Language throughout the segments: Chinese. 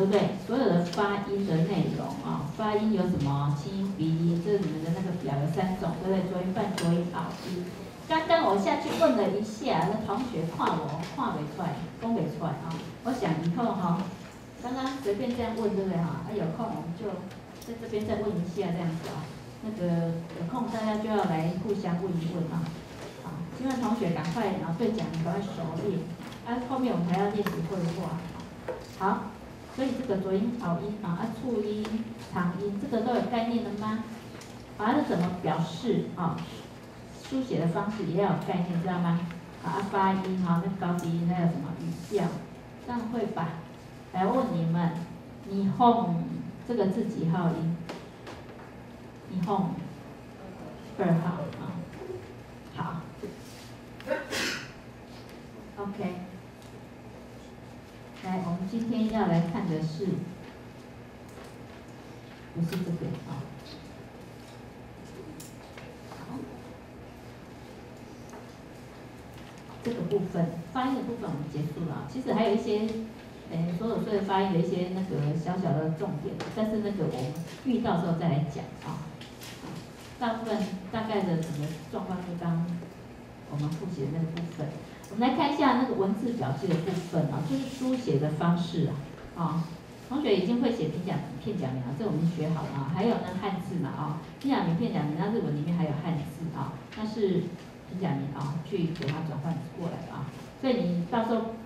对不对？所有的发音的内容啊，发音有什么清音、鼻音，这是你们的那个表有3种，对不对？浊音、泛浊音、拗音。刚刚我下去问了一下，那同学看不出来，讲不出来啊。我想以后哈，刚刚随便这样问，对不对哈？有空我们就在这边再问一下这样子啊。那个有空大家就要来互相问一问啊。啊，希望同学赶快对讲赶快熟练。后面我们还要练习绘画。好，所以这个浊音、拗音促音、长音，这个都有概念了吗？它是怎么表示啊？书写的方式也要有概念，知道吗？发音那高低音还有什么语调，这样会吧？来问你们，日本这个字几号音？日本2号啊。好 ，OK。来，我们今天要来看的是，不是这个啊。这个部分发音的部分我们结束了，其实还有一些，所有的发音的一些那个小小的重点，但是那个我们遇到之后再来讲啊。大部分大概的整个状况就刚我们复习的那个部分，我们来看一下那个文字表记的部分啊，就是书写的方式啊。同学已经会写平假名、片假名了，这我们学好了啊。还有呢汉字嘛啊，片假名、片假名，那日文里面还有汉字啊，那是平假名啊，去给它转换过来啊。所以你到时候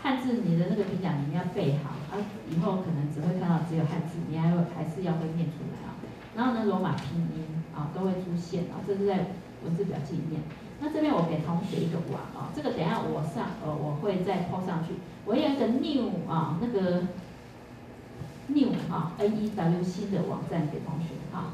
汉字你的那个平假名要背好啊，以后可能只会看到只有汉字，你还是要会念出来啊。然后呢，罗马拼音啊都会出现啊，这是在文字表记里面。那这边我给同学一个网啊，这个等一下我会再 po 上去。我有一个 new 啊，那个 new 啊 NEW 新的网站给同学啊，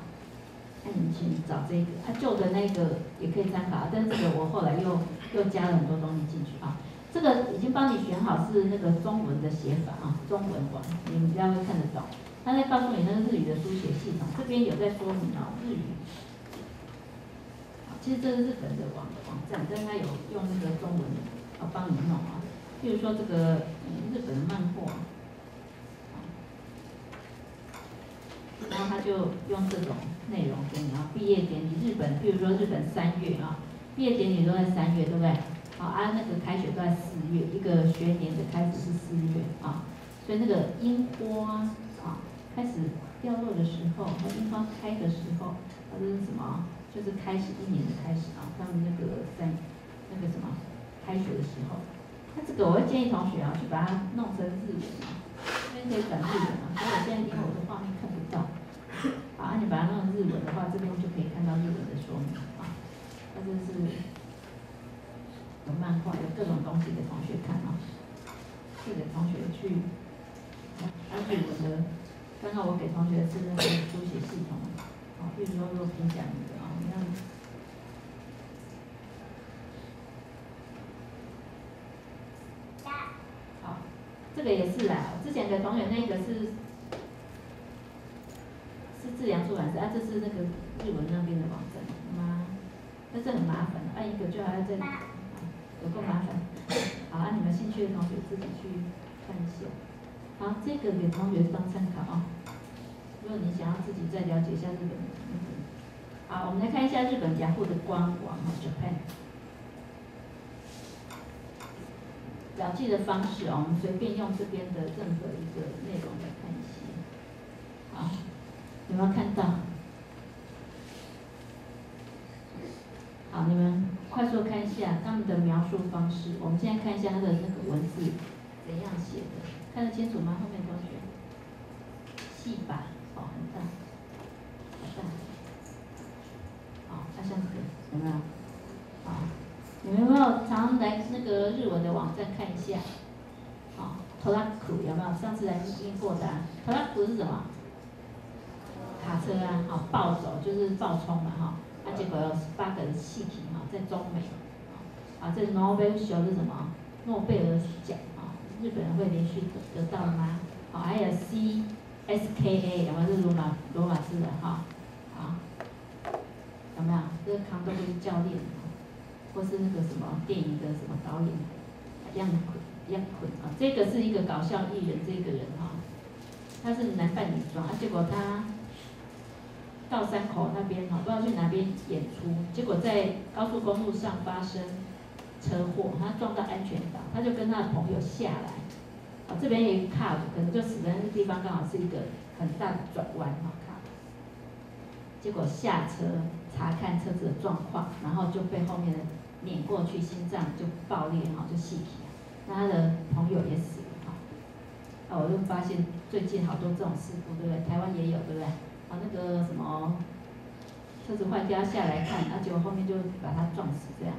那你们去找这个旧的那个也可以参考，但是这个我后来又加了很多东西进去啊。这个已经帮你选好是那个中文的写法啊，中文网，你们比较会看得懂。他在告诉你那个日语的书写系统，这边有在说明日语。其实这是日本的网站，但是他有用那个中文帮你弄啊。譬如说这个日本的漫画，然后他就用这种内容给你啊。毕业典礼，日本譬如说日本3月啊，毕业典礼都在3月，对不对？那个开学都在4月，一个学年的开始是4月啊，所以那个樱花开始掉落的时候，和樱花开的时候，它是什么？就是开始1年的开始啊，他们那个那个什么开学的时候，那这个我会建议同学去把它弄成日文这边可以转日文所以我现在因为我的画面看不到，你把它弄成日文的话，这边就可以看到日文的说明啊。那这是有漫画，有各种东西给同学看啊，是给同学去日文的。刚刚我给同学是那个书写系统比如说平假名的你看。好，这个也是之前给同学那个是智良出版社这是那个日文那边的网站但是很麻烦按一个就还要再有够麻烦。好你们兴趣的同学自己去看一下。好，这个给同学当参考如果你想要自己再了解一下日本好，我们来看一下日本雅虎的官网Japan。表记的方式我们随便用这边的任何一个内容来看一下。好，有没有看到？好，你们快速看一下他们的描述方式。我们现在看一下它的那个文字怎样写的，看得清楚吗？后面同学？细吧，很大，好大。像这个有没有？你们有没有常来那个日文的网站看一下？トラック有没有？上次来听过的トラック是什么？卡车暴走就是暴冲嘛结果有18个气体在中美这诺贝尔奖是什么？诺贝尔奖日本人会连续得到吗？还有 CSKA 有没有？是罗马字的有没有？这个康都会教练或是那个什么电影的什么导演样捆这个是一个搞笑艺人，这个人他是男扮女装，结果他到山口那边不知道去哪边演出，结果在高速公路上发生车祸，他撞到安全岛，他就跟他的朋友下来，这边有一个 cut， 可能就死在那个地方刚好是一个很大的转弯cut，结果下车查看车子的状况，然后就被后面的碾过去，心脏就爆裂就细体，那他的朋友也死了我就发现最近好多这种事故，对不对？台湾也有，对不对？那个什么车子坏掉下来看，结果后面就把他撞死这样。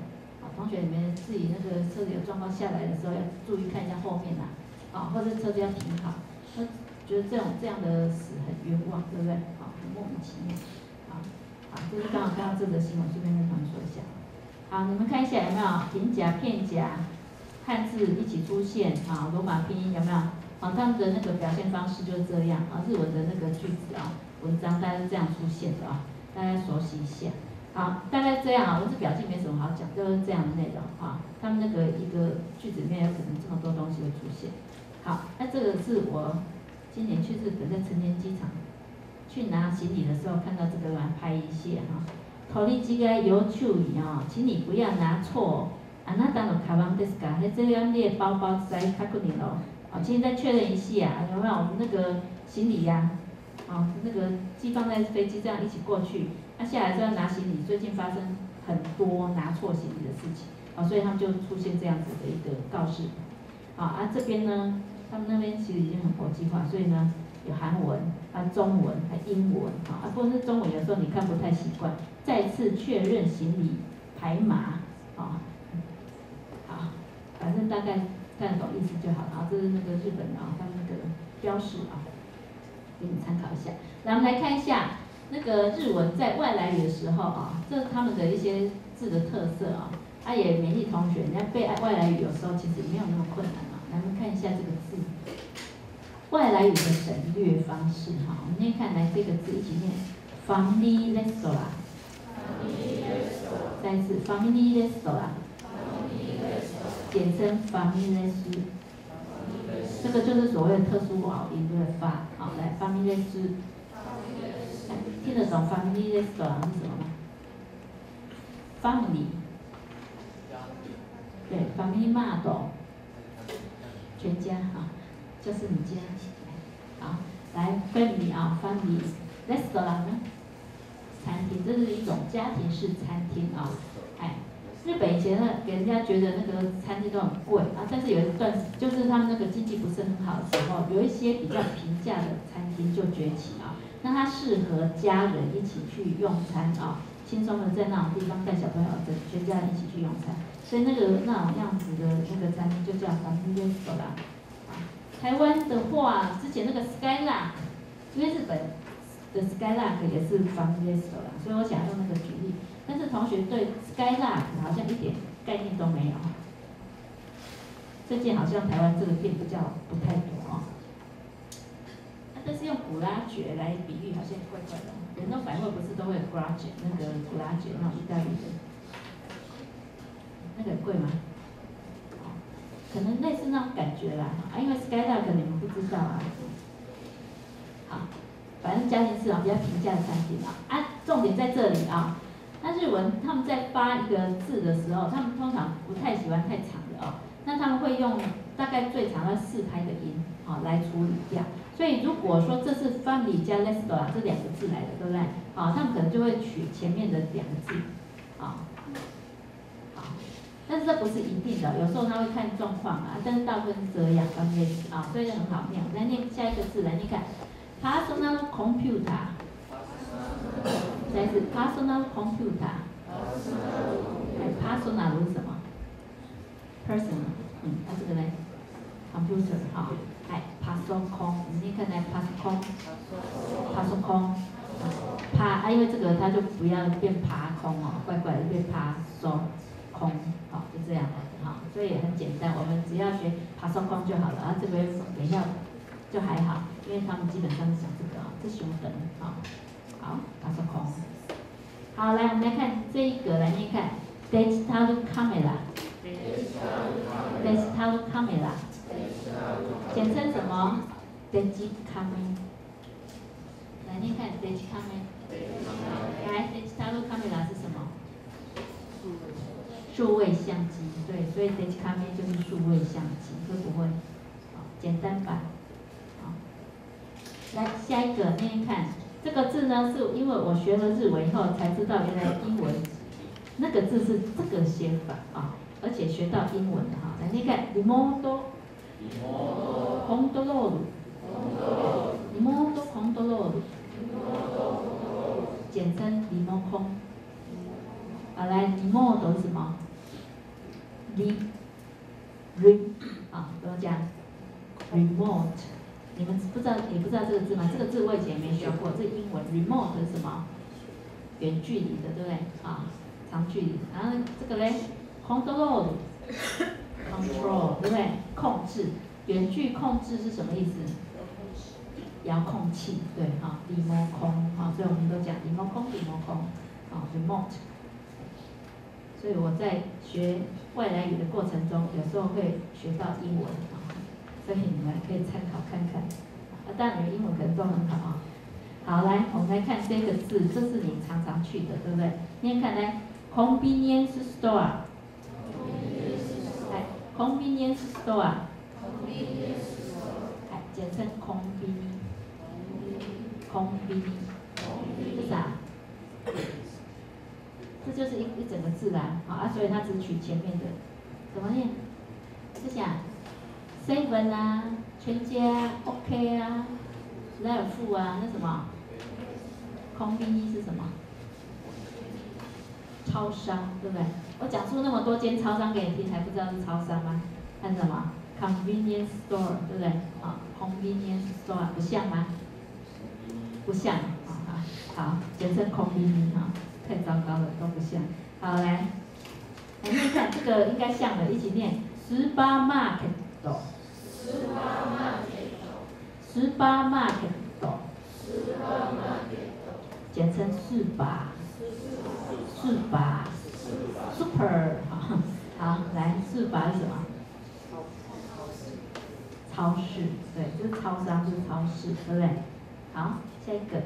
同学你们自己那个车子有状况下来的时候要注意看一下后面或者车子要停好。觉得这样的死很冤枉，对不对？很莫名其妙。这是刚好看到这则新闻，顺便跟他们说一下。好，你们看一下有没有平假、片假、汉字一起出现罗马拼音有没有？他们的那个表现方式就是这样日文的那个句子文章大概是这样出现的大家熟悉一下。好，大概这样文字表记没什么好讲，就是这样的内容他们那个一个句子里面有可能这么多东西会出现。好，那这个是我今年去日本，在成田机场去拿行李的时候看到这个，来拍一下取り違い要注意请你不要拿错。あなたのカバンですか？这样列包包再確認咯。请你再确认一下有没有我们那个行李那个寄放在飞机这样一起过去，下来之后拿行李，最近发生很多拿错行李的事情所以他们就出现这样子的一个告示这边呢，他们那边其实已经很国际化，所以呢有韩文中文英文不过是中文有时候你看不太习惯，再次确认行李牌码好，反正大概看得懂意思就好了这是那个日本的他们那个标示给你参考一下。来，我们来看一下那个日文在外来语的时候这是他们的一些字的特色也勉励同学，人家背外来语有时候其实没有那么困难来，我们看一下这个字，外来语的省略方式我们先看来这个字一起念 family restaurant， 再一次 family restaurant， 简称 family restaurant， 这个就是所谓的特殊拗音，对不对？发来 family restaurant， 听得懂 family restaurant 是什么吗 ？family， 对 family model， 全家就是你家来 family family restaurant 呢，餐厅，这是一种家庭式餐厅日本以前呢，给人家觉得那个餐厅都很贵但是有一段就是他们那个经济不是很好的时候，有一些比较平价的餐厅就崛起那它适合家人一起去用餐轻松的在那种地方带小朋友全家人一起去用餐，所以那种样子的那个餐厅就叫 family restaurant。台湾的话，之前那个 Skylark， 因为日本的 Skylark 也是 family restaurant， 所以我想用那个举例。但是同学对 Skylark 好像一点概念都没有最近好像台湾这个店比较不太多但是用古拉爵来比喻好像怪怪的很多百货不是都会有 Grazie 那个古拉爵那种意大利的，那个很贵吗？可能类似那种感觉啦因为 Skylark 你们不知道好，反正家庭式比较平价的餐厅重点在这里那日文他们在发一个字的时候，他们通常不太喜欢太长的那他们会用大概最长的4拍的音来处理掉。所以如果说这是 family 加 restaurant 这2个字来的，对不对？他们可能就会取前面的2个字但是这不是一定的，有时候他会看状况但是大部分是这样 family 所以很好念。我们来念下一个字，来念看 personal computer。再是 personal computer， personal 是什么 ？personal， 它这个呢 ，computer，pasocon， 你看来 pasocon， 因为这个它就不要变爬空怪怪的变pasocon，就这样所以也很简单，我们只要学 pasocon 就好了这边等一下就还好，因为他们基本上是讲这个这熊本好，pasocon。好，来我们来看这一个，来念看 digital camera， digital camera， 简称什么 deji kame， 来念看 deji kame， 来 digital camera 是什么？数位相机，对，所以 deji kame 就是数位相机，会不会？好，简单版。好，来下一个念念看，这个字呢，是因为我学了日文以后才知道，原来英文那个字是这个写法啊，而且学到英文的哈。来念看 remote control， remote control， 简称 remote。好，来 remote 是什么？re 啊，怎么讲 ？remote， 你们不知道也不知道这个字吗？这个字我以前也没学过，这英文 remote 是什么？远距离的，对不对？啊，长距离。然后这个嘞 control， 对不对？控制，远距控制是什么意思？遥控器，对，哈 ，remote 哈，所以我们都讲 remote， 啊 ，remote。所以我在学外来语的过程中，有时候会学到英文啊，所以你们可以参考看看。啊，当然你们英文可能都很好啊。好，来，我们来看这个字，这是你常常去的，对不对？念看来 ，convenience store， 来 ，convenience store， 来，简称 convenience， 是啥？这就是一整个字啦，好啊，所以它只取前面的，怎么念？是想 seven 啊，全家 OK 啊，莱尔富啊，那什么 ，convenience 是什么？超商，对不对？我讲出那么多间超商给你听，还不知道是超商吗？看什么 ？convenience store， 对不对？啊 ，convenience store 不像吗？不像，好，简称 convenience 哈。太糟糕了，都不像。好，来念看这个应该像的，一起念：18market， 18market， 简称400，super， 好，来400是什么？超市，对，就是超商，就是超市，对不对？好，下一个。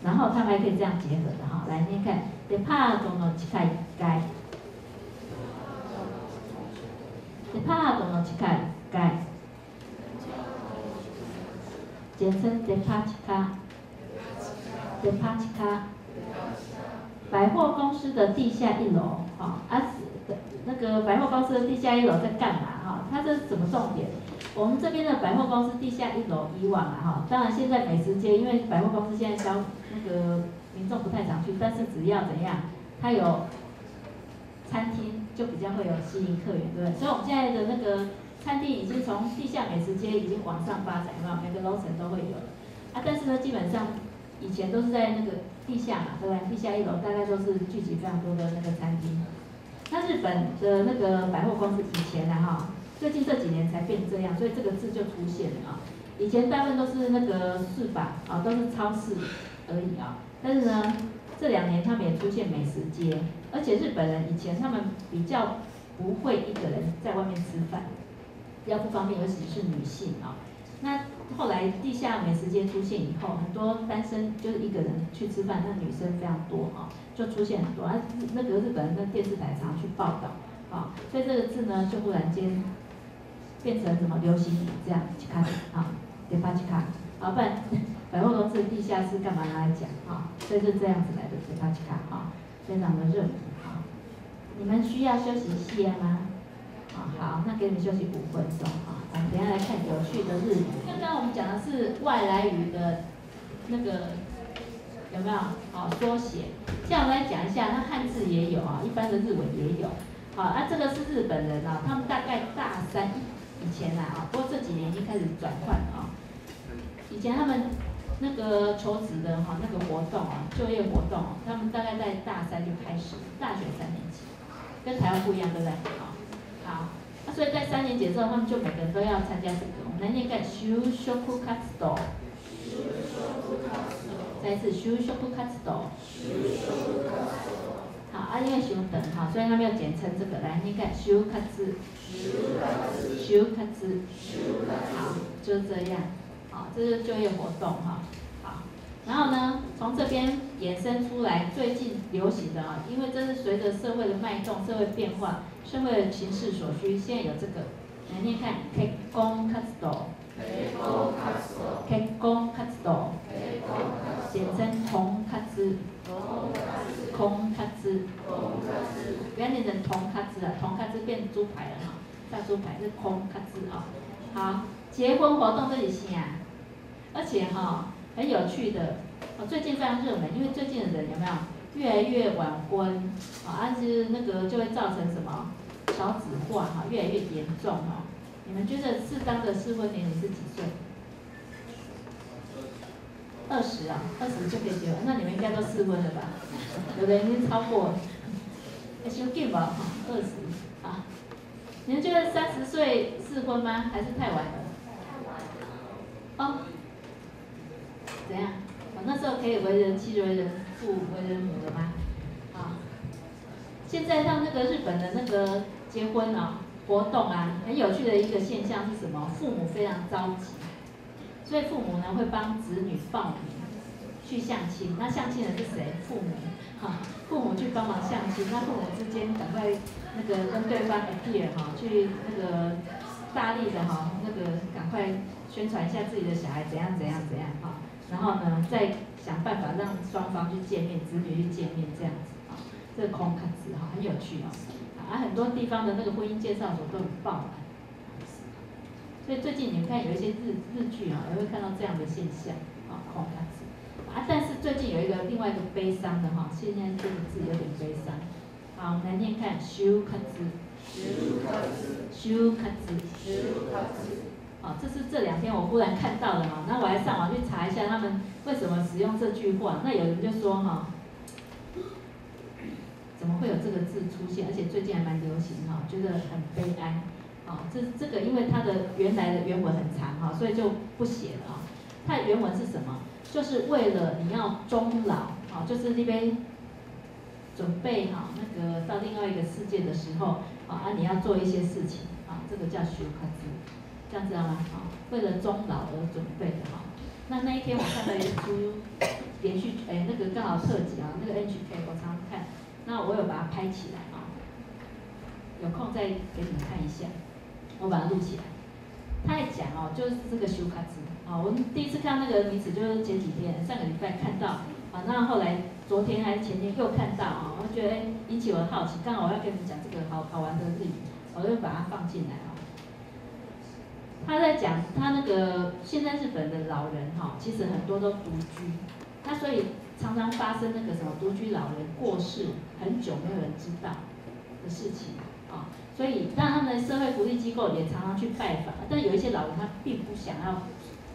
然后他们还可以这样结合的哈，来念看 ，depart の近い街 ，depart の近い街，简称 department， 百货公司的地下1楼，哈，那个百货公司的地下1楼在干嘛哈？它这是什么重点？我们这边的百货公司地下1楼以往啊哈，当然现在美食街，因为百货公司现在那个民众不太常去，但是只要怎样，它有餐厅就比较会有吸引客源，对不对？所以我们现在的那个餐厅已经从地下美食街已经往上发展，有没有？每个楼层都会有了啊。但是呢，基本上以前都是在那个地下嘛，对不对？地下1楼大概都是聚集非常多的那个餐厅。那日本的那个百货公司以前啊哈。最近这几年才变这样，所以这个字就出现了啊。以前大部分都是那个市吧，啊，都是超市而已啊。但是呢，这2年他们也出现美食街，而且日本人以前他们比较不会一个人在外面吃饭，比较不方便，尤其是女性啊。那后来地下美食街出现以后，很多单身就是一个人去吃饭，那女生非常多啊，就出现很多啊。那个日本人的电视台常去报道啊，所以这个字呢，就忽然间。变成什么流行语这样去看啊，点发去看，啊，不然百货公司地下室干嘛拿来讲啊？所以是这样子来的，点发去看啊，非常的热啊。你们需要休息一下吗？啊，好，那给你们休息5分钟啊。我们等一下来看有趣的日语。刚刚我们讲的是外来语的那个有没有？哦，缩写。现在我们来讲一下，那汉字也有啊，一般的日文也有。好，那这个是日本人啊，他们大概大3以前啊，不过这几年已经开始转换了啊。以前他们那个求职的哈，那个活动啊，就业活动，他们大概在大3就开始，大学3年级，跟台湾不一样，对不对？好，那所以在3年级之后，他们就每个人都要参加这个，我们来念看就職活動。再一次就職活動。好啊，因为休等哈，所以他们要简称这个来念看就活。好。就是这样，好，这是就业活动哈，好，然后呢，从这边衍生出来最近流行的啊，因为这是随着社会的脉动、社会变化、社会的情势所需，现在有这个，来念看，結婚活動，結婚活動，简称同活。空卡兹，不要念成同卡兹啊，同卡兹变猪排了哈，炸猪排是空卡兹啊。好，结婚活动这里是啊，而且哈很有趣的，最近非常热门，因为最近的人有没有越来越晚婚，是那个就会造成什么少子化哈，越来越严重哈。你们觉得适当的适婚年龄是几岁？20啊，20就可以结婚，那你们应该都适婚了吧？有的人已经超过了，太紧吧哈，20啊。你们觉得30岁适婚吗？还是太晚了？哦，怎样？那时候可以为人妻、为人父、为人母了吗？啊，现在像那个日本的那个结婚啊活动啊，很有趣的一个现象是什么？父母非常着急。所以父母呢会帮子女报名去相亲，那相亲的是谁？父母，父母去帮忙相亲，那父母之间赶快那个跟对方 appear 去那个大力的那个赶快宣传一下自己的小孩怎样然后呢再想办法让双方去见面，子女去见面这样子这个空卡子很有趣很多地方的那个婚姻介绍所都有爆满。所以最近你们看有一些日剧也会看到这样的现象空卡子但是最近有一个另外一个悲伤的现在这个字有点悲伤。好，我们来念看修卡子，修卡子，这是这2天我忽然看到的那我还上网去查一下他们为什么使用这句话。那有人就说怎么会有这个字出现？而且最近还蛮流行觉得很悲哀。这个因为它的原来的原文很长所以就不写了它的原文是什么？就是为了你要终老就是那边准备那个到另外一个世界的时候你要做一些事情这个叫修卡兹，这样知道吗？为了终老而准备的那一天我看到一出连续那个刚好特辑那个 NHK 我常常看，那我有把它拍起来有空再给你们看一下。我把它录起来。他在讲就是这个修卡兹我们第一次看到那个名词就是前几天，上个礼拜看到那后来昨天还是前天又看到我觉得引起我的好奇，刚好我要跟你们讲这个好玩的日语，我就把它放进来他在讲他那个现在日本的老人其实很多都独居，那所以常常发生那个什么独居老人过世很久没有人知道的事情所以让他们的社会福利机构也常常去拜访，但有一些老人他并不想要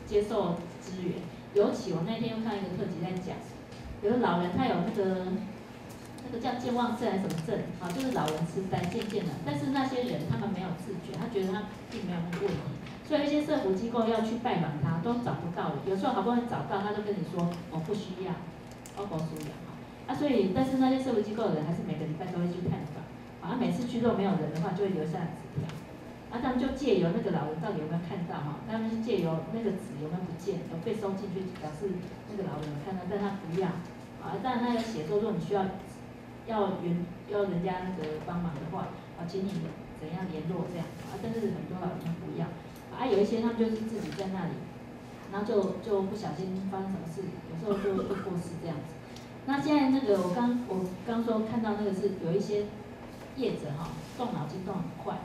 接受资源，尤其我那天又看一个特辑在讲，有的老人他有那个叫健忘症还是什么症就是老人痴呆渐渐的，但是那些人他们没有自觉，他觉得他并没有那个问题，所以一些社福机构要去拜访他都找不到，有时候好不容易找到，他就跟你说我不需要，我不需要所以但是那些社福机构的人还是每个礼拜都会去探访。每次去如果没有人的话，就会留下纸条。他们就借由那个老人到底有没有看到他们是借由那个纸有没有不见，有被收进去，表示那个老人有看到，但他不要但他有写说，如果你需要人家那个帮忙的话请你怎样联络这样但是很多老人不要有一些他们就是自己在那里，然后就不小心发生什么事，有时候就过世这样子。那现在那个我刚说看到那个是有一些。业者动脑筋动很快，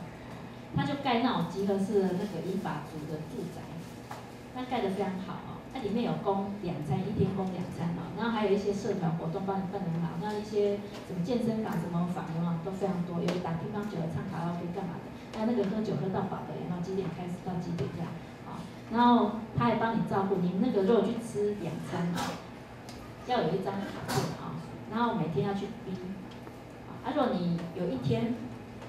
他就盖那种集合式的那个银发族的住宅，那盖得非常好它里面有供2餐，一天供2餐然后还有一些社团活动帮你办得很好，那一些什么健身房、什么房都非常多，有打乒乓球、唱卡拉 OK 干嘛的，那个喝酒喝到饱的，然后几点开始到几点这样然后他还帮你照顾你那个，如果去吃2餐要有一张卡片然后每天要去逼。如果你有一天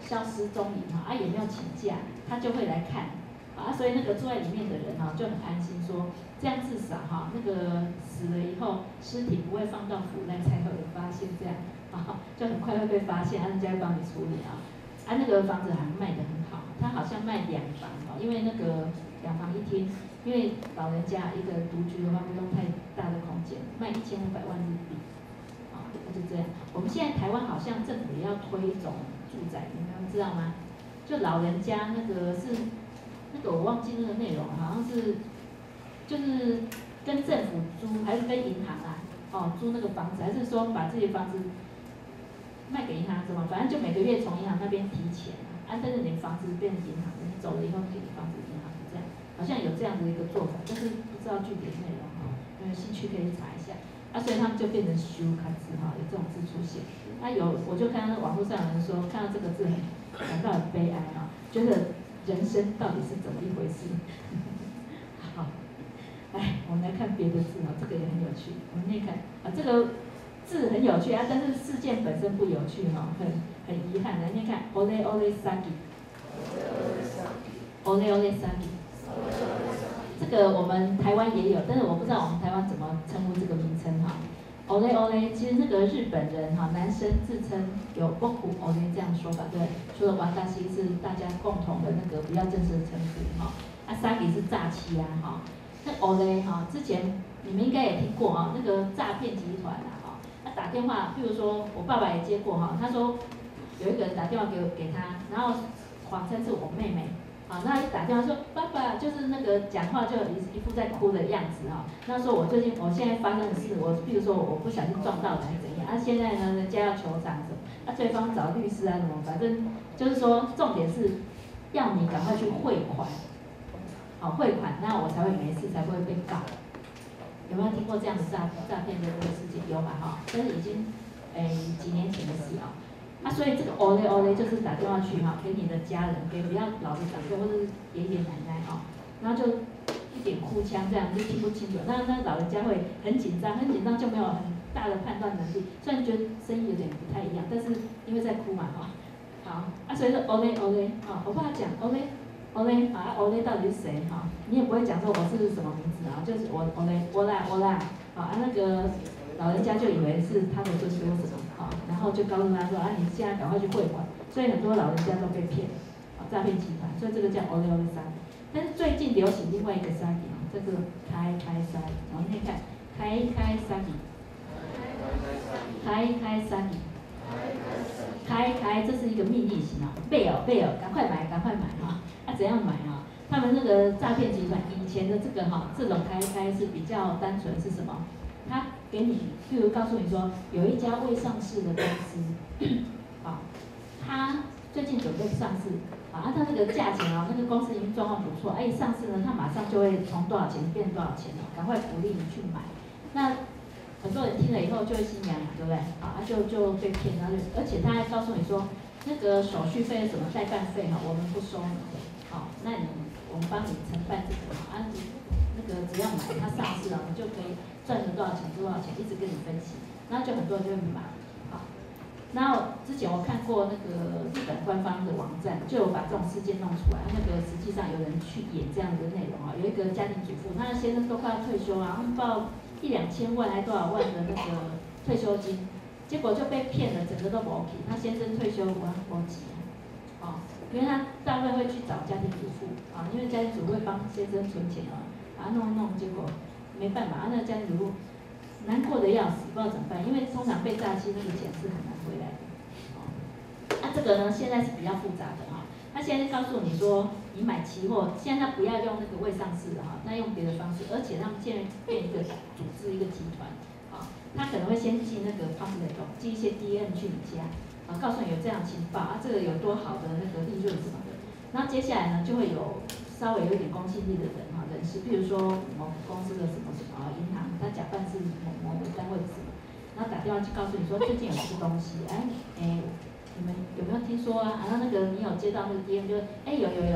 消失踪影也没有请假，他就会来看所以那个住在里面的人就很安心说，这样至少那个死了以后尸体不会放到腐烂才会有人发现，这样就很快会被发现，人家会帮你处理那个房子还卖得很好，他好像卖2房因为那个2房1厅，因为老人家一个独居的话不用太大的空间，卖1500万日币，啊，那就这样。我们现在台湾好像政府也要推一种住宅，你们知道吗？就老人家那个是那个我忘记那个内容，好像是就是跟政府租还是跟银行啊，哦租那个房子，还是说把自己的房子卖给银行什么，反正就每个月从银行那边提钱啊，但是你房子变成银行的，你走了以后给你房子银行这样，好像有这样的一个做法，但是不知道具体的内容哈，有兴趣可以查一下。啊，所以他们就变成修卡字哈，有这种字出现。啊有，我就看到网络上有人说，看到这个字感到很悲哀啊，觉得人生到底是怎么一回事？好，来我们来看别的字啊，这个也很有趣，我们念看啊，这个字很有趣啊，但是事件本身不有趣哈，很遗憾。来念看 ，ole ole sagi，ole ole sagi。这个我们台湾也有，但是我不知道我们台湾怎么称呼这个名称哈。ole ole， 其实那个日本人哈，男生自称有 boku ole 这样说法，对，除了瓦达西是大家共同的那个比较正式的称呼哈。啊，sagi 是诈欺啊哈。那 ole 哈，之前你们应该也听过啊，那个诈骗集团啊哈，他打电话，譬如说我爸爸也接过哈，他说有一个人打电话给他，然后谎称是我妹妹。啊，那一打电话说爸爸，就是那个讲话就一副在哭的样子哈。那说我现在发生的事，比如说我不小心撞到了还是怎样，啊现在呢人家要求偿什么，啊对方找律师啊什么，反正就是说重点是要你赶快去汇款，好汇款，那我才会没事，才不会被告。有没有听过这样的诈骗的这个事情？有吧哈，但是已经几年前的事啊。啊，所以这个 ole ole 就是打电话去哈，给你的家人，给比较老的长辈或者是爷爷奶奶哈，然后就一点哭腔这样就听不清楚，那老人家会很紧张，就没有很大的判断能力，虽然觉得声音有点不太一样，但是因为在哭嘛哈，好啊，所以说 ole ole 啊，我爸讲 ole ole 啊 ole 到底是谁哈？你也不会讲说我是什么名字啊，就是我 ole 我啦，好啊那个。老人家就以为是他的孙子或什么，好，然后就告诉他说啊，你现在赶快去汇款，所以很多老人家都被骗，啊，诈骗集团，所以这个叫 ole ole sagi。但是最近流行另外一个 sagi 啊，这个开 sagi， 然后你看开 sagi， 开 sagi， 开这是一个命令型啊，贝尔，赶快买哈，啊怎样买啊？他们那个诈骗集团以前的这个哈，这种开是比较单纯是什么？他给你，譬如告诉你说，有一家未上市的公司，啊，他最近准备上市，啊，他那个价钱啊，那个公司已经状况不错，一上市呢，他马上就会从多少钱变多少钱了，赶快鼓励你去买。那很多人听了以后就会心痒痒，对不对？啊，就被骗，然后而且他还告诉你说，那个手续费什么代办费哈，我们不收你的，好，那我们帮你承办这个，啊，那个只要买它上市了，你就可以。赚了多少钱，一直跟你分析，然后就很多人就会买，好。然后之前我看过那个日本官方的网站，就有把这种事件弄出来。那个实际上有人去演这样的内容啊，有一个家庭主妇，她的先生都快要退休啊，他们报1、2千万还多少万的那个退休金，结果就被骗了，整个都没去。他先生退休我急啊，因为他大部分会去找家庭主妇啊，因为家庭主妇会帮先生存钱啊，把他弄一弄，结果。没办法，那个家庭主妇难过的要死，不知道怎么办，因为通常被诈欺那个钱是很难回来的。那这个呢，现在是比较复杂的哈。他现在告诉你说，你买期货，现在他不要用那个未上市的哈，那用别的方式，而且他们现在变一个组织一个集团，啊，他可能会先寄那个 pamphlet， 寄一些 DM 去你家，啊，告诉你有这样情报，啊，这个有多好的那个利润什么的。然后接下来呢，就会有稍微有一点公信力的人哈，人士，比如说某公司的什么银行，他假扮是某个单位的什么，然后打电话去告诉你说最近有这个东西，你们有没有听说啊？然后那个你有接到那个 DM 就有，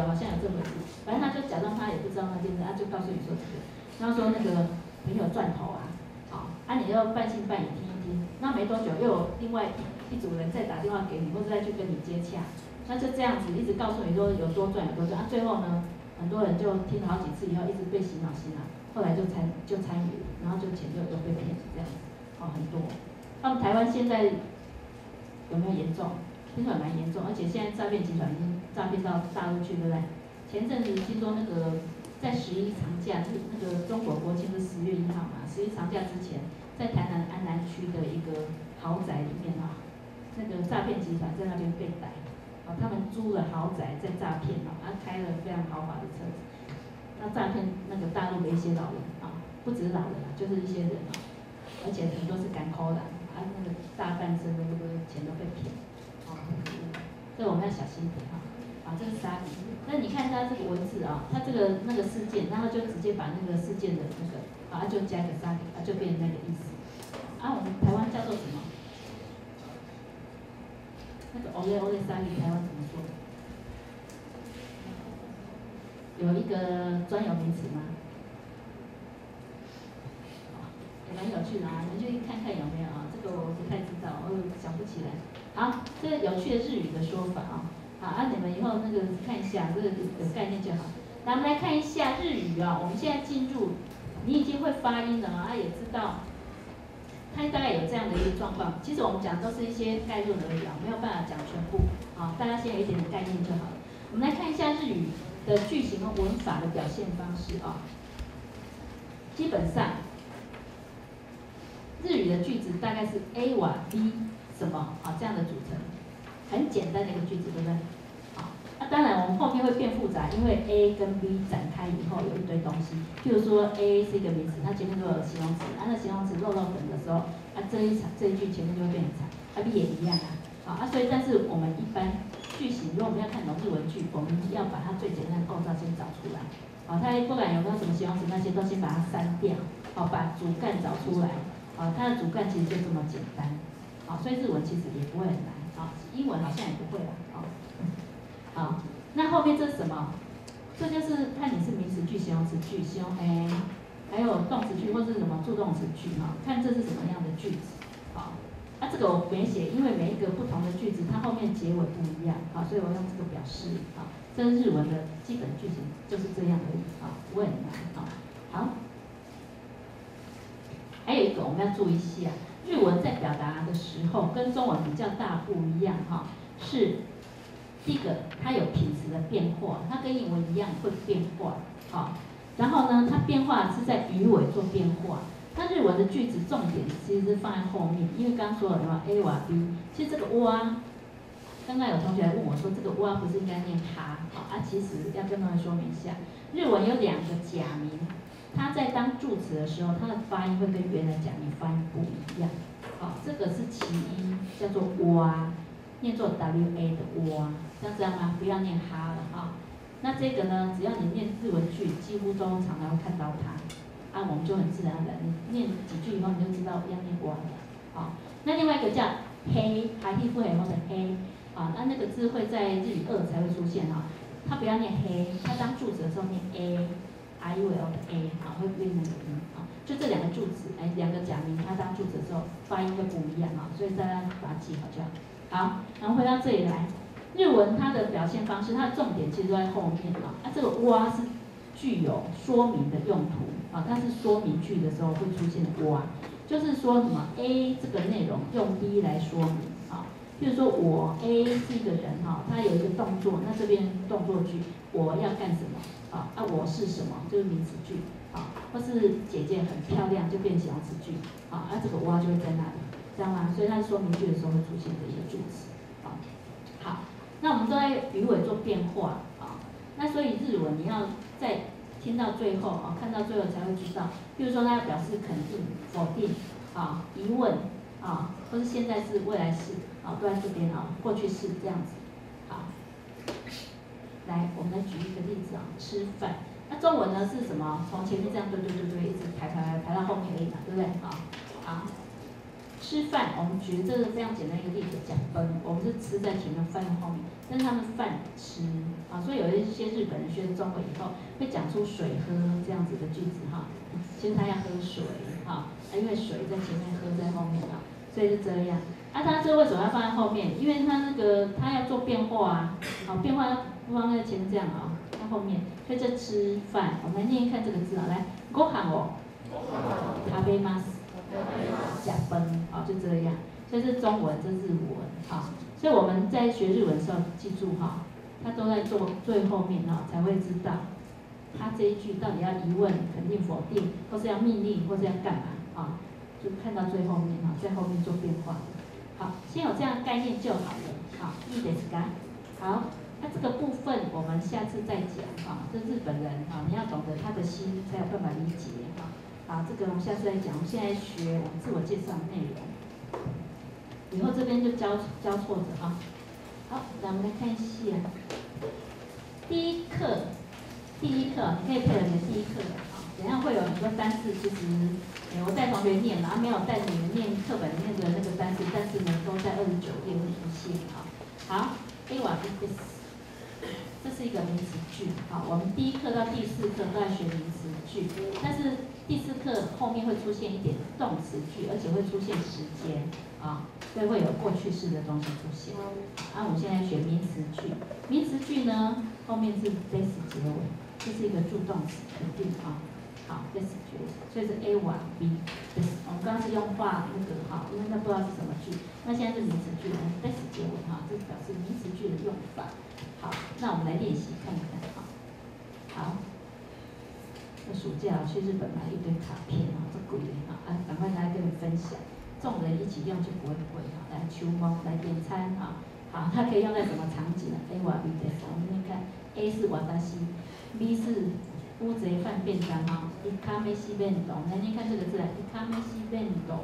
好像有这回事，反正他就假装他也不知道那件事，他就告诉你说这个，然后说那个朋友赚头啊，好，你要半信半疑听一听，那没多久又有另外一组人再打电话给你，或者再去跟你接洽。那就这样子一直告诉你说有多赚，最后呢，很多人就听了好几次以后，一直被洗脑，后来就参与，然后就钱就被骗这样子，很多。那么台湾现在有没有严重？听说也蛮严重，而且现在诈骗集团已经诈骗到大陆去，对不对？前阵子听说那个在11长假，那个中国国庆是10月1号嘛，11长假之前，在台南安南区的一个豪宅里面啊，那个诈骗集团在那边被逮，他们租了豪宅在诈骗开了非常豪华的车子，那诈骗那个大陆的一些老人不止老人就是一些人而且很多是赶口的那个大半生的那个钱都被骗，所以我们要小心一点这是沙比。那你看它这个文字它这个那个事件，然后就直接把那个事件的那个就加一个沙比就变成那个意思。我们台湾叫做什么？那个 ole沙比台湾怎么说？有一个专有名词吗？也蛮有趣的你们去看看有没有这个我不太知道，我想不起来。好，这个有趣的日语的说法你们以后那个看一下，这个有概念就好。那我们来看一下日语我们现在进入，你已经会发音了也知道，它大概有这样的一个状况。其实我们讲都是一些概论而已没有办法讲全部大家现在有一点点概念就好了。我们来看一下日语的句型和文法的表现方式基本上，日语的句子大概是 A 瓦 B 什么这样的组成，很简单的一个句子，对不对？当然我们后面会变复杂，因为 A 跟 B 展开以后有一堆东西。譬如说 A 是一个名词，它前面都有形容词，那形容词漏粉的时候，这一句前面就会变很长，B 也一样所以但是我们一般句型，如果我们要看懂日文句，我们要把它最简单的构造先找出来。它不管有没有什么形容词那些，都先把它删掉，把主干找出来。它的主干其实就这么简单。所以日文其实也不会很难英文好像也不会那后面这是什么？这就是看你是名词句、形容词句、形容还有动词句或是什么助动词句看这是什么样的句子这个我没写，因为每一个不同的句子它后面结尾不一样所以我用这个表示这是日文的基本句型就是这样而已不会很难好，还有一个我们要注意一下，日文在表达的时候跟中文比较大不一样是第一个，它有品词的变化，它跟英文一样会变化然后呢，它变化是在语尾做变化。那日文的句子重点其实是放在后面，因为刚刚说了什么 A 瓦 B， 其实这个哇，刚刚有同学来问我说，这个哇不是应该念哈其实要跟同学说明一下，日文有2个假名，它在当助词的时候，它的发音会跟原来假名发音不一样这个是其一，叫做哇，念作 WA 的哇，这样知道吗？不要念哈了那这个呢，只要你念日文句，几乎都常常会看到它我们就很自然的，你念几句以后，你就知道要念哇了那另外一个叫黑，还黑不黑或者黑那个字会在日语2才会出现它不要念黑，它当助词的时候念 A，I U L 的 A 会变那个音就这2个助词2个假名，它当助词的时候发音会不一样所以大家把它记好就好。好，然后回到这里来，日文它的表现方式，它的重点其实都在后面这个哇是具有说明的用途它是说明句的时候会出现的哇，就是说什么 A 这个内容用 B 来说明譬如说我 A 是一个人他有一个动作，那这边动作句我要干什么我是什么就是名词句或是姐姐很漂亮就变形容词句这个哇就会在那里，知道吗？所以它说明句的时候会出现这些助词好，那我们都在语尾做变化那所以日文你要在听到最后看到最后才会知道，比如说它要表示肯定、否定疑问或是现在式、未来式都在这边过去式这样子好。来，我们来举一个例子吃饭。那中文呢是什么？从前面这样对，一直排到后面而已嘛，对不对？好，吃饭，我们举这个非常简单一个例子，讲分，我们是吃在前面，饭在后面，但是他们饭吃所以有一些日本人学中文以后会讲出水喝这样子的句子其实他要喝水因为水在前面，喝在后面所以是这样。他这为什么要放在后面？因为他他要做变化变化不放在前面这样在后面，所以这吃饭，我们来念一看这个字来，ご飯を食べます。加分就这样，所以这是中文，这是日文所以我们在学日文的时候，记住它都在做最后面才会知道他这一句到底要疑问、肯定、否定，或是要命令，或是要干嘛啊？就看到最后面啊，在后面做变化。好，先有这样的概念就好了。好，いいですか？好，那这个部分我们下次再讲哈。这日本人哈，你要懂得他的心，才有办法理解哈。好，这个我们下次再讲。我们现在学我们自我介绍的内容，以后这边就交错着哈。好，那我们来看一下第一课，你可以配合你的第一课啊。等一下会有很多单字，其实我带同学念，然后没有带你们念课本里面的那个单词，但是呢都在29页会出现啊。好 ，A 瓦 B this， 这是一个名词句。好，我们第一课到第4课都在学名词句，但是第4课后面会出现一点动词句，而且会出现时间啊，所以会有过去式的东西出现。啊，我们现在学名词句，名词句呢后面是 this 结尾，这是一个助动词，肯定啊。好 ，this 结尾，所以是 A 瓦 B this。我们刚刚是用画那个哈，因为那不知道是什么句，那现在是名词句，this 结尾哈，这表示名词句的用法。好，那我们来练习看看哈。好，这暑假我去日本买一堆卡片啊，这贵啊，赶快来跟你分享，众人一起用就不会贵哈。来秋猫来点餐哈，好，它可以用在什么场景呢 ？A 瓦 B this， 我们先看 A 是瓦达西 ，B 是乌贼饭便当哈，伊卡梅西便当，来念看这个字来，伊卡梅西便当。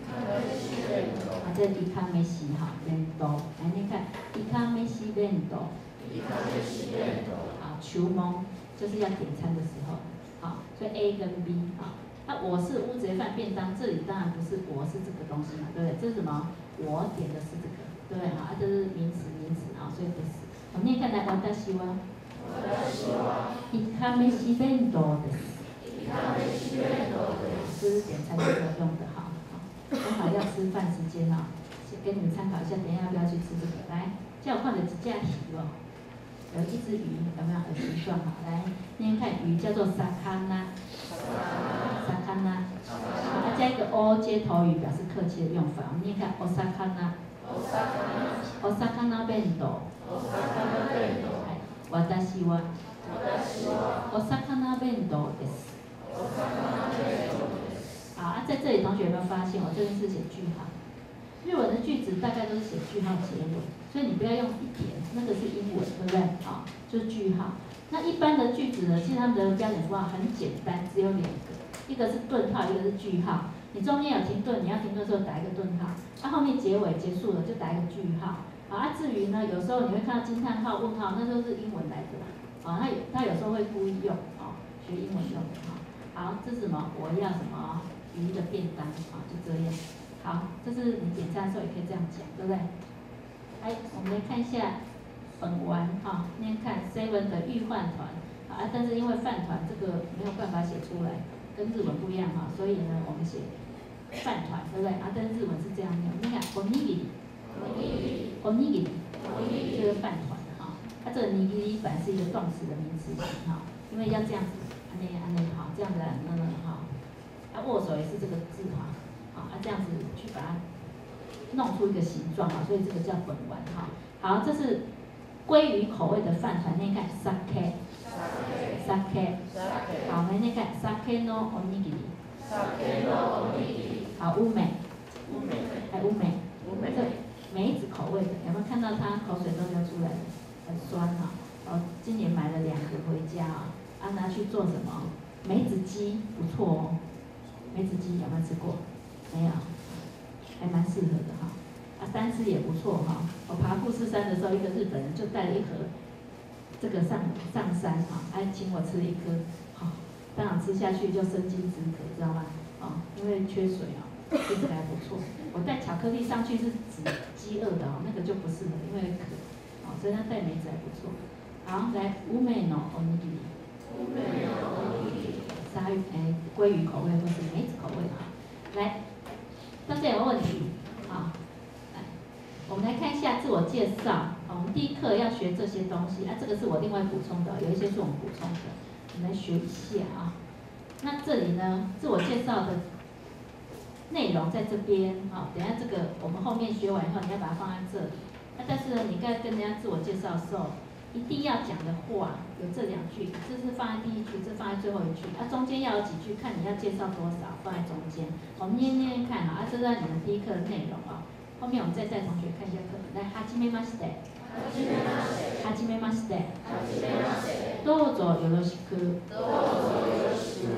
啊，这伊卡梅西哈便当，来念看伊卡梅西便当。好，求蒙就是要点餐的时候，好，所以 A 跟 B 好，那我是乌贼饭便当，这里当然不是我是这个东西嘛，对不对？这是什么？我点的是这个，对不对？好，这是名词啊，所以不是。我们念看来，我的希望。伊卡梅西便当的。这是点餐的时候用的哈，刚好要吃饭时间哈，先给你们参考一下，等一下要不要去吃这个？来，叫我看的几架题哦。有一只鱼，有没有很形状？好，来念看鱼叫做魚，它加一个 o 接头语表示客气的用法。我们念看お魚弁当。私はお魚弁当です。好，在这里同学有没有发现，我这边是写句号？日文的句子大概都是写句号结尾，所以你不要用一点，那个是英文，对不对？好，就是句号。那一般的句子呢，其实它们的标点符号很简单，只有2个，一个是顿号，一个是句号。你中间有停顿，你要停顿的时候打一个顿号，那后面结尾结束了就打一个句号。好，至于呢，有时候你会看到惊叹号、问号，那都是英文来的啦。啊，他有时候会故意用，啊，学英文用的哈。好，这是什么？我要什么？鱼的便当，啊，就这样。好，这是你点餐的时候也可以这样讲，对不对？哎，我们来看一下本丸哈，念看 Seven 的御饭团啊，但是因为饭团这个没有办法写出来，跟日文不一样哈，所以呢我们写饭团，对不对？啊，但是日文是这样念，你看おにぎり，这个饭团哈，它这个にぎり本来是一个动词的名词形哈，因为要这样子，安内好，这样子哈，啊握手也是这个字哈。好，这样子去把它弄出一个形状哈，所以这个叫本丸哈。好，这是鲑鱼口味的饭团，念看 sake。好，来念看 sake no onigiri。好，乌梅。这梅子口味的，有没有看到它口水都流出来了？很酸哈。今年买了2个回家啊，拿去做什么？梅子鸡，不错哦。梅子鸡有没有吃过？没有，还蛮适合的哈。单吃也不错哈。我爬富士山的时候，一个日本人就带了1盒这个上山哈，请我吃1颗，好，当然吃下去就生津止渴，知道吗？因为缺水其实还不错。我带巧克力上去是止饥饿的那个就不适合，因为渴，所以他带梅子还不错。好，来乌梅诺おにぎり。鲨鱼鲑鱼口味或是梅子口味哈。来，大家有问题啊？来，我们来看一下自我介绍。我们第一课要学这些东西，这个是我另外补充的，有一些是我们补充的，我们来学一下啊。那这里呢，自我介绍的内容在这边啊。等一下这个我们后面学完以后，你要把它放在这里。但是呢，你在跟人家自我介绍的时候，一定要讲的话有这2句，这是放在第1句，这放在最后1句。中间要有几句，看你要介绍多少，放在中间。我们念念看哈，这是你们第1课的内容啊。后面我们再带同学看一下课本。来，はじめまして。はじめまして。どうぞよろしく。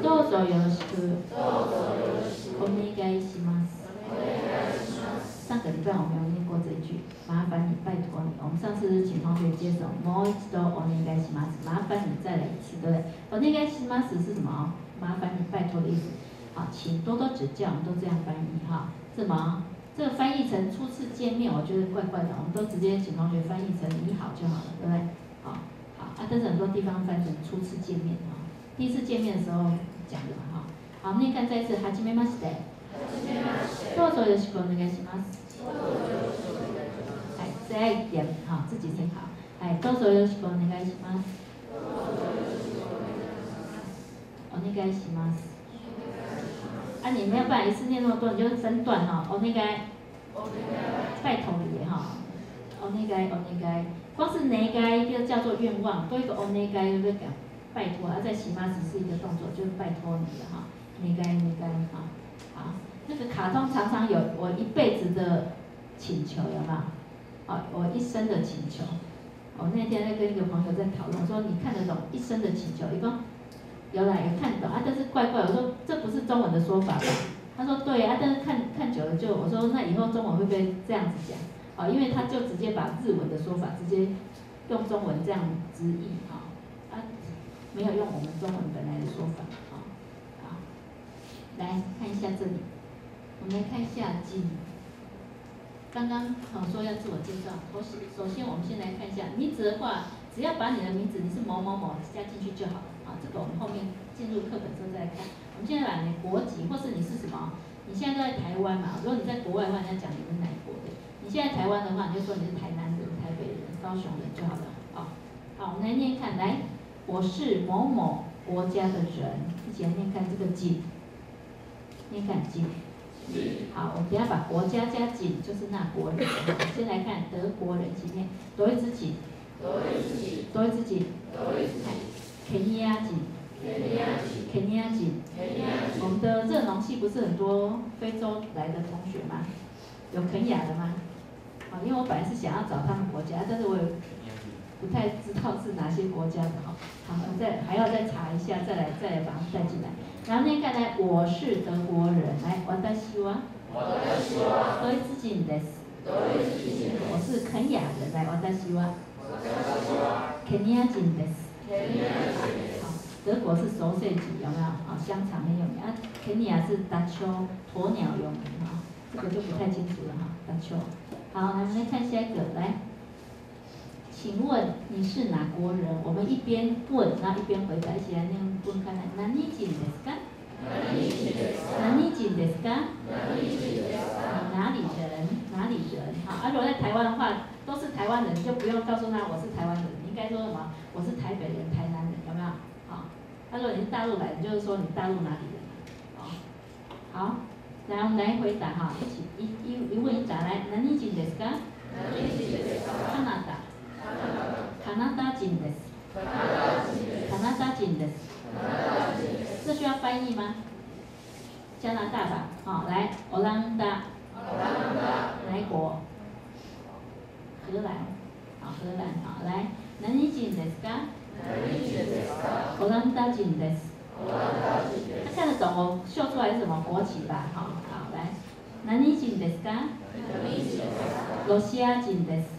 どうぞよろしく。お願いします。上个礼拜我们有念过这一句，麻烦你，拜托你。我们上次请同学接手，もう一度お願いします，麻烦你再来一次，对不对？お願いします是什么？麻烦你，拜托的意思。好，请多多指教，我们都这样翻译哈。什么？这个翻译成初次见面，我觉得怪怪的，我们都直接请同学翻译成你好就好了，对不对？好，但是很多地方翻成初次见面哈，第1次见面的时候讲的嘛哈。好，那看再一次，はじめまして。どうぞよろしくお願いします。再一点，好，自己听好。どうぞよろしくお願いします。お願いします。你没有办法一次念那么多，你就分段哈。お願い，拜托你哈。お願い，お願い，光是願い就叫做愿望，多一个お願い就是讲拜托，在します是一个动作，就是拜托你的哈。願い，願い，好。那个卡通常常有我一辈子的请求，有没有？我一生的请求。我那天在跟一个朋友在讨论，说你看得懂一生的请求？一共有啦，有看懂但是怪怪。我说这不是中文的说法吧？他说对但是看久了就，我说那以后中文会不会这样子讲？因为他就直接把日文的说法直接用中文这样直译没有用我们中文本来的说法好，来看一下这里。我们来看一下景。刚刚说要自我介绍，首先我们先来看一下名字的话，只要把你的名字你是某某某加进去就好了这个我们后面进入课本之后再来看。我们现在把你的国籍或是你是什么，你现在都在台湾嘛？如果你在国外的话，人家讲你是哪国的？你现在台湾的话，你就说你是台南人、台北人、高雄人就好了好，我们来念看，来，我是某某国家的人，一起来念看这个景，念看景。好，我们等下把国家加景，就是那国人。先来看德国人，前面多一只景，多一只景，肯尼亚景，肯尼亚景。我们的热农系不是很多非洲来的同学吗？有肯亚的吗？因为我本来是想要找他们国家，但是我也不太知道是哪些国家的好，还要再查一下，再来把他们带进来。然后那看来，我是德国人，来，私はドイツ人です。我是肯亚人，来，私は肯尼亚人です。好，德国是熟悉级，有没有？香肠很有名肯尼亚是达丘，鸵鸟有名这个就不太清楚了达丘。好，来，我们来看下一个，来。请问你是哪国人？我们一边问，然后一边回答，一起来念问看看。何人ですか？何人ですか？哪里人？哪里人？好，如果在台湾的话，都是台湾人，你就不用告诉他我是台湾人，你应该说什么？我是台北人、台南人，有没有？好，如果你是大陆来的，就是说你大陆哪里人？好，来我们来回答一起一问一答来。何人ですか？加拿大。カナダ人です。カナダ人です。这需要翻译吗？加拿大吧，来，オランダ。哪一国？荷兰，荷兰，来，何人ですか？オランダ人です。他看得懂我秀出来是什么国旗吧？好，来，何人ですか？ロシア人です。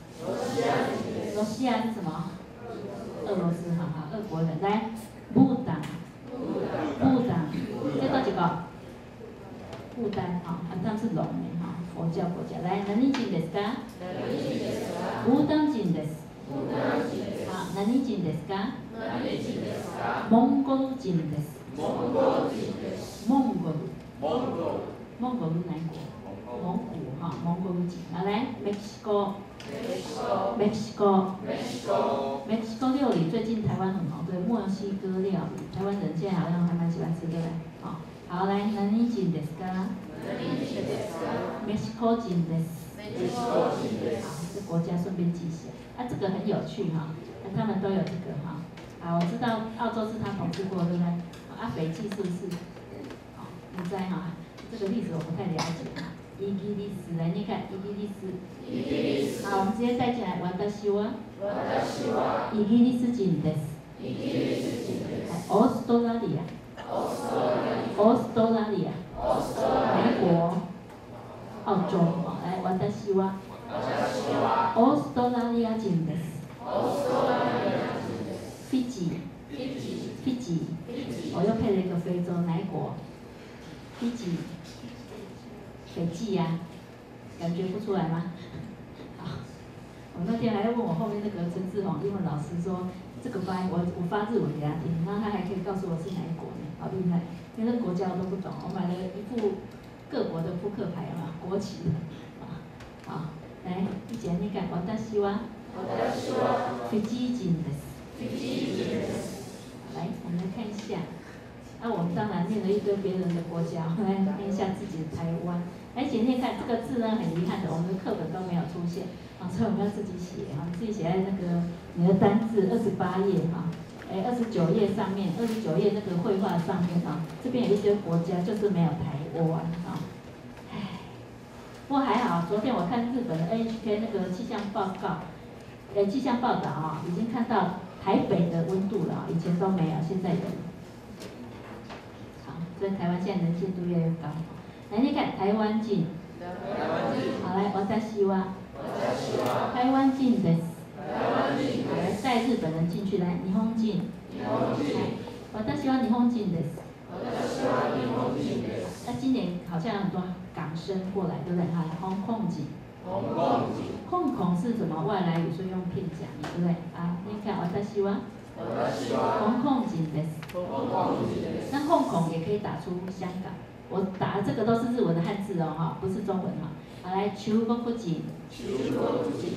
罗西亚是什么？俄罗斯，俄国人。来，不丹，这多几个？不丹，他们是龙佛教国家。来，何人ですか？不丹人です。何人ですか？蒙古人です。蒙古哪一国？蒙古蒙古人。来，Mexico料理最近台湾很红，对，墨西哥料理，台湾人现在好像还蛮喜欢吃，对不对？好，来，何人ですか？Mexico人です。这国家顺便记一下。啊，这个很有趣哈，他们都有这个哈。啊，我知道澳洲是他统治过，对不对？啊，斐济是不是？哦，你在哈，这个历史我不太了解哈。伊基利斯来念看，伊基利斯。好，我们直接带进来，私は。イギリス人です。オーストラリア。オーストラリア。美国。澳洲。来，私は。オーストラリア人です。フィジ。我又配了一个非洲，哪一国？斐济。斐济呀，感觉不出来吗？好，我那天还要问我后面那个陈志宏英文老师说，这个发音我发日文给他听，然后他还可以告诉我是哪一国呢，好厉害！因为那个国家我都不懂，我买了一副各国的扑克牌嘛，国旗的，好，来一起来念看，私はフィジ人です。来，我们来看一下。那我们当然念了一堆别人的国家，我们来念一下自己的台湾。来，姐念看这个字呢，很遗憾的，我们的课本都没有出现，所以我们要自己写啊，自己写在那个你的单字28页哈，29页上面，29页那个绘画上面啊，这边有一些国家就是没有台湾啊，唉，不过还好，昨天我看日本的 NHK 那个气象报告，气象报道啊，已经看到台北的温度了，以前都没有，现在有。所以台湾现在能见度越来越高。来，你看台湾人。好，来，私は。台湾人です。好，来带日本人进去，来，日本人。私は日本人です。那今年好像很多港生过来，对不对？哈，香港人。香港是什么外来语，所以用片假名，对不对？啊，你看私は。香港人です。那香港也可以打出香港，我打的这个都是日文的汉字哦，哈，不是中文哈。好，来，中国人。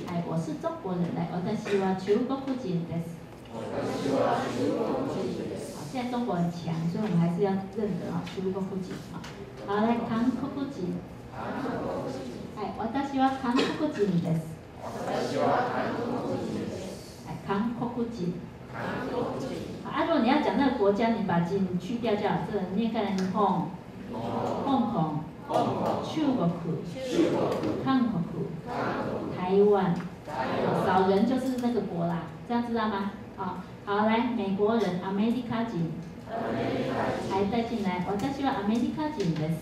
哎，我是中国人，来，私は中国人です。好，现在中国很强，所以我们还是要认得啊，中国人啊。好，来，韓国人。哎，私は韓国人です。哎，韓国人。如果你要讲那个国家，你把金去掉就好。这念看日本、香港、中国、韩国、台湾，少人就是那个国啦，这样知道吗？好，来，美国人，America人，还带进来，私はアメリカ人です。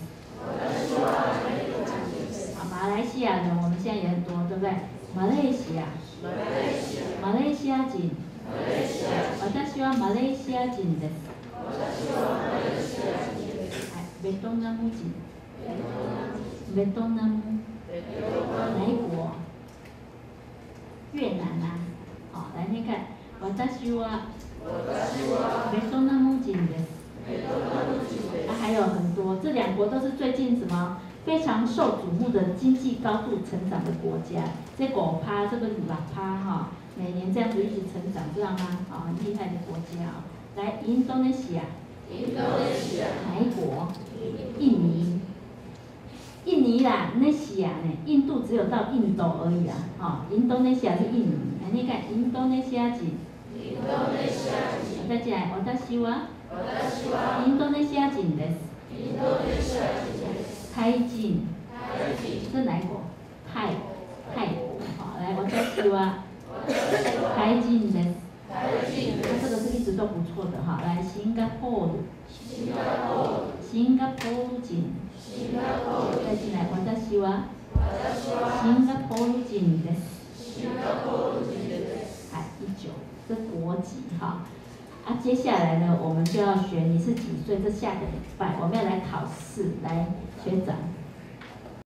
马来西亚人，我们现在也很多，对不对？马来西亚人。私はマレーシア人です。ベトナム人。ベトナム。哪一国？越南啊。好，来念看。私はベトナム人です。还有很多，这两国都是最近什么非常受瞩目的经济高度成长的国家。这5%，这个6%哈。每年这样子一直成长，知道吗？很厉害的国家啊！来，印度尼西亚。哪一国？印尼。印尼啦，那西亚呢？印度只有到印度而已啦。印度尼西亚是印尼。你看，印度尼西亚人。再进来，私は。インドネシア人です。タイ人。这是哪一国？泰国。好，来，私は。台人です。这个是一直都不错的哈。来，新加坡人。再进来，私はシンガポール人です。19，这国籍哈。接下来呢，我们就要学你是几岁。这下个礼拜我们要来考试，来学长。